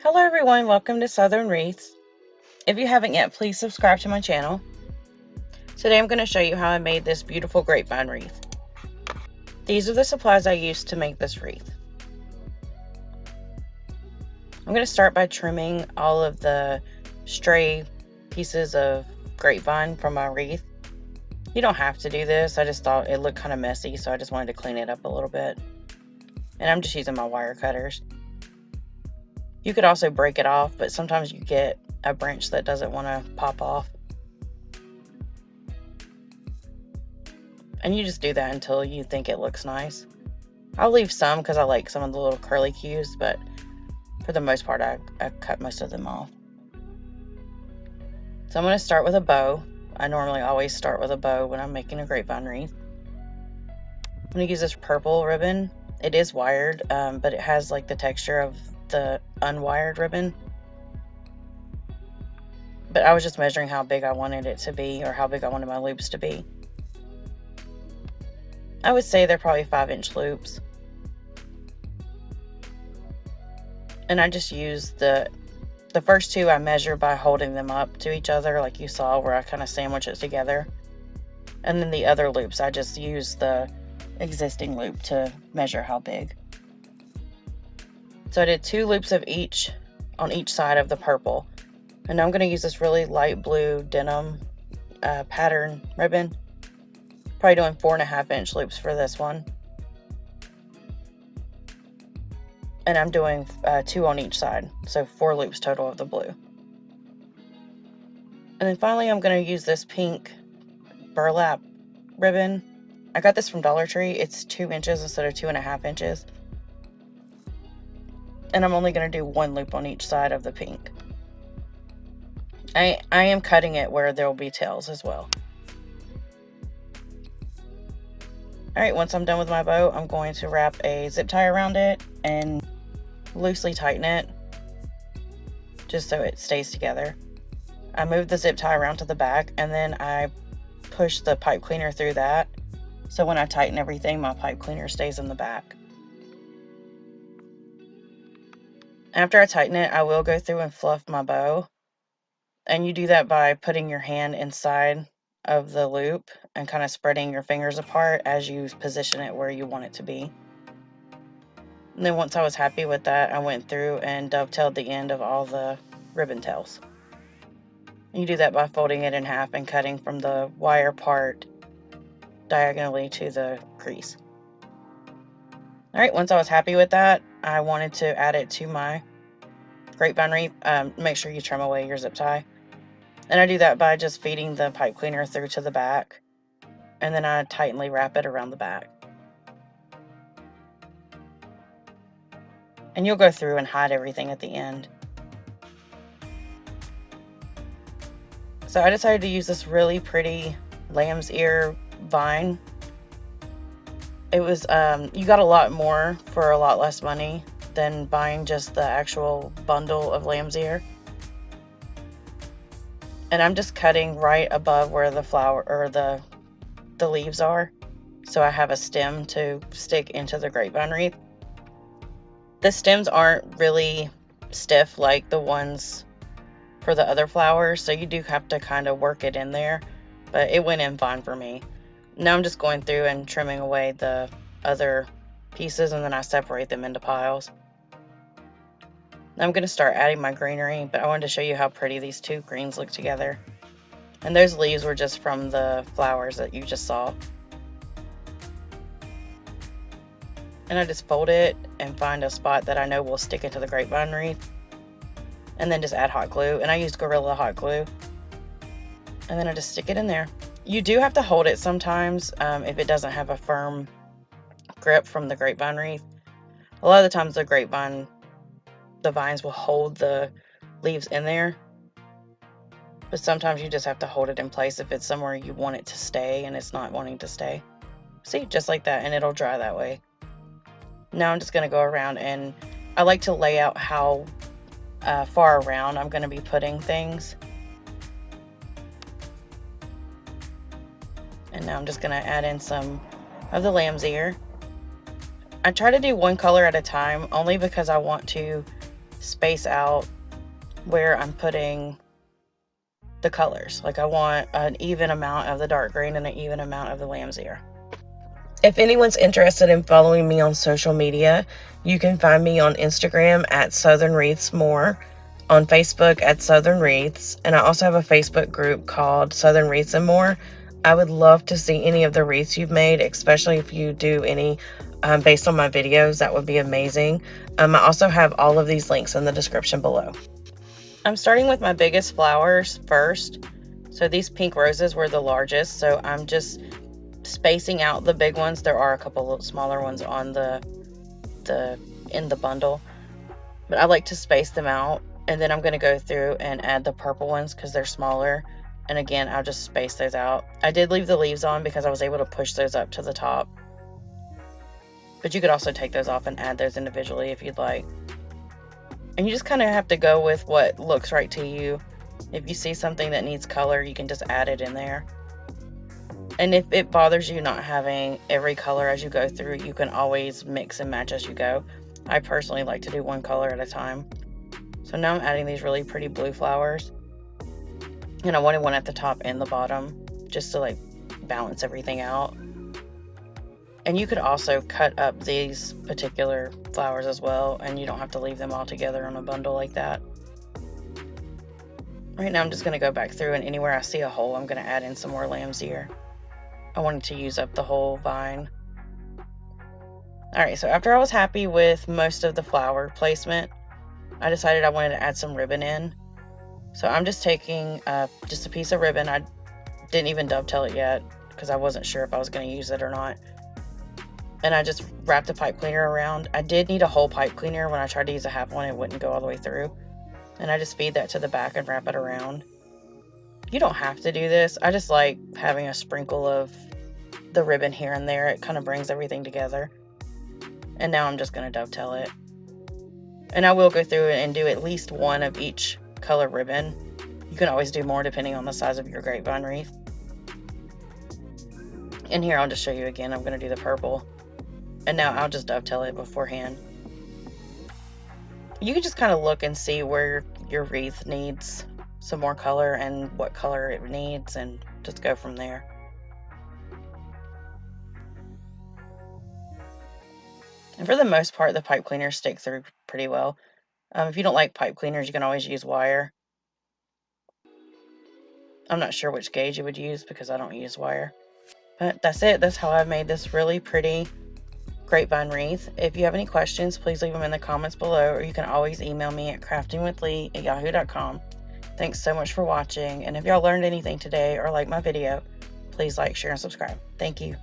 Hello everyone, welcome to Southern Wreaths. If you haven't yet, please subscribe to my channel. Today I'm going to show you how I made this beautiful grapevine wreath. These are the supplies I used to make this wreath. I'm going to start by trimming all of the stray pieces of grapevine from my wreath. You don't have to do this, I just thought it looked kind of messy, so I just wanted to clean it up a little bit. And I'm just using my wire cutters. You could also break it off, but sometimes you get a branch that doesn't want to pop off. And you just do that until you think it looks nice. I'll leave some because I like some of the little curly cues, but for the most part I cut most of them off. So I'm going to start with a bow. I normally always start with a bow when I'm making a grapevine wreath. I'm going to use this purple ribbon. It is wired, but it has like the texture of the unwired ribbon. But I was just measuring how big I wanted it to be, or how big I wanted my loops to be. I would say they're probably 5-inch loops. And I just used the first two I measure by holding them up to each other, like you saw where I kind of sandwich it together. And then the other loops, I just use the existing loop to measure how big. So I did 2 loops of each on each side of the purple. And I'm going to use this really light blue denim pattern ribbon. Probably doing 4.5-inch loops for this one. And I'm doing 2 on each side, so 4 loops total of the blue. And then finally I'm going to use this pink burlap ribbon. I got this from Dollar Tree. It's 2 inches instead of 2.5 inches. And I'm only going to do 1 loop on each side of the pink. I am cutting it where there will be tails as well. Alright, once I'm done with my bow, I'm going to wrap a zip tie around it and loosely tighten it just so it stays together. I move the zip tie around to the back, and then I push the pipe cleaner through that, so when I tighten everything, my pipe cleaner stays in the back. After I tighten it, I will go through and fluff my bow, and you do that by putting your hand inside of the loop and kind of spreading your fingers apart as you position it where you want it to be. And then once I was happy with that, I went through and dovetailed the end of all the ribbon tails. You do that by folding it in half and cutting from the wire part diagonally to the crease. Alright, once I was happy with that, I wanted to add it to my grapevine wreath. Make sure you trim away your zip tie. And I do that by just feeding the pipe cleaner through to the back, and then I tightly wrap it around the back. And you'll go through and hide everything at the end. So I decided to use this really pretty lamb's ear vine. It was, you got a lot more for a lot less money than buying just the actual bundle of lamb's ear. And I'm just cutting right above where the flower or the leaves are, so I have a stem to stick into the grapevine wreath. The stems aren't really stiff like the ones for the other flowers, so you do have to kind of work it in there, but it went in fine for me. Now I'm just going through and trimming away the other pieces, and then I separate them into piles. I'm going to start adding my greenery, but I wanted to show you how pretty these 2 greens look together. And those leaves were just from the flowers that you just saw. And I just fold it and find a spot that I know will stick into the grapevine wreath. And then just add hot glue. And I used Gorilla hot glue. And then I just stick it in there. You do have to hold it sometimes if it doesn't have a firm grip from the grapevine wreath. A lot of the times the vines will hold the leaves in there, but sometimes you just have to hold it in place if it's somewhere you want it to stay and it's not wanting to stay. See, just like that, and it'll dry that way. Now I'm just going to go around, and I like to lay out how far around I'm going to be putting things. And now I'm just going to add in some of the lamb's ear. I try to do one color at a time, only because I want to space out where I'm putting the colors. Like I want an even amount of the dark green and an even amount of the lamb's ear. If anyone's interested in following me on social media, you can find me on Instagram at Southern Wreaths More, on Facebook at Southern Wreaths, and I also have a Facebook group called Southern Wreaths and More. I would love to see any of the wreaths you've made, especially if you do any based on my videos. That would be amazing. I also have all of these links in the description below. I'm starting with my biggest flowers first. So these pink roses were the largest, so I'm just spacing out the big ones. There are a couple of smaller ones on in the bundle, but I like to space them out, and then I'm going to go through and add the purple ones because they're smaller, and again I'll just space those out. I did leave the leaves on because I was able to push those up to the top, but you could also take those off and add those individually if you'd like. And you just kind of have to go with what looks right to you. If you see something that needs color, you can just add it in there. And if it bothers you not having every color as you go through, you can always mix and match as you go. I personally like to do one color at a time. So now I'm adding these really pretty blue flowers. And I wanted one at the top and the bottom, just to like balance everything out. And you could also cut up these particular flowers as well, and you don't have to leave them all together on a bundle like that. Right now I'm just going to go back through, and anywhere I see a hole, I'm going to add in some more lamb's ear. I wanted to use up the whole vine. Alright, so after I was happy with most of the flower placement, I decided I wanted to add some ribbon in. So I'm just taking just a piece of ribbon. I didn't even dovetail it yet because I wasn't sure if I was going to use it or not. And I just wrapped the pipe cleaner around. I did need a whole pipe cleaner. When I tried to use a half one, it wouldn't go all the way through. And I just feed that to the back and wrap it around. You don't have to do this. I just like having a sprinkle of the ribbon here and there. It kind of brings everything together. And now I'm just going to dovetail it. And I will go through and do at least one of each color ribbon. You can always do more depending on the size of your grapevine wreath. And here I'll just show you again. I'm going to do the purple. And now I'll just dovetail it beforehand. You can just kind of look and see where your wreath needs some more color and what color it needs, and just go from there. And for the most part, the pipe cleaners stick through pretty well. If you don't like pipe cleaners, you can always use wire. I'm not sure which gauge you would use because I don't use wire. But that's it. That's how I've made this really pretty grapevine wreath. If you have any questions, please leave them in the comments below, or you can always email me at craftingwithlee@yahoo.com. Thanks so much for watching, and if y'all learned anything today or like my video, please like, share, and subscribe. Thank you.